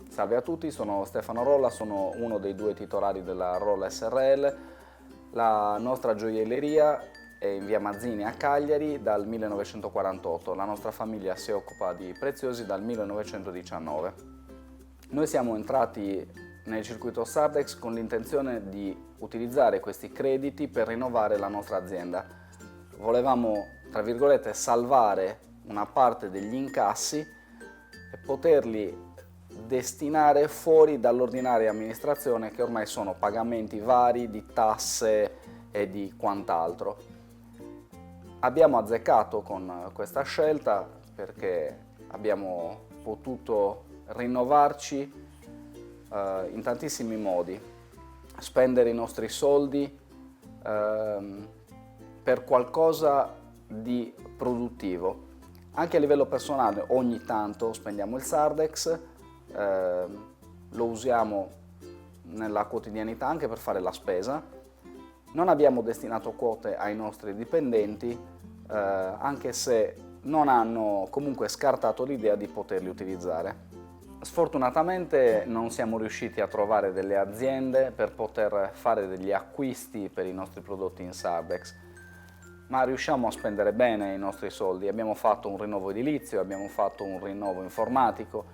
Salve a tutti, sono Stefano Rolla, sono uno dei due titolari della Rolla SRL. La nostra gioielleria è in via Mazzini a Cagliari dal 1948. La nostra famiglia si occupa di preziosi dal 1919. Noi siamo entrati nel circuito Sardex con l'intenzione di utilizzare questi crediti per rinnovare la nostra azienda. Volevamo, tra virgolette, salvare una parte degli incassi e poterli destinare fuori dall'ordinaria amministrazione, che ormai sono pagamenti vari di tasse e di quant'altro. Abbiamo azzeccato con questa scelta perché abbiamo potuto rinnovarci in tantissimi modi, spendere i nostri soldi per qualcosa di produttivo. Anche a livello personale ogni tanto spendiamo il Sardex, lo usiamo nella quotidianità anche per fare la spesa. Non abbiamo destinato quote ai nostri dipendenti, anche se non hanno comunque scartato l'idea di poterli utilizzare. Sfortunatamente non siamo riusciti a trovare delle aziende per poter fare degli acquisti per i nostri prodotti in Sardex, ma riusciamo a spendere bene i nostri soldi. Abbiamo fatto un rinnovo edilizio, abbiamo fatto un rinnovo informatico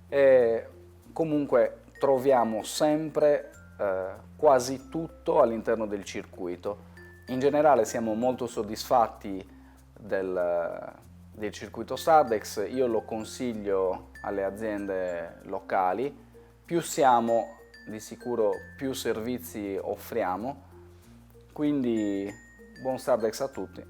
e comunque troviamo sempre quasi tutto all'interno del circuito. In generale siamo molto soddisfatti del circuito Sardex, io lo consiglio alle aziende locali. Più siamo, di sicuro più servizi offriamo, quindi buon Sardex a tutti.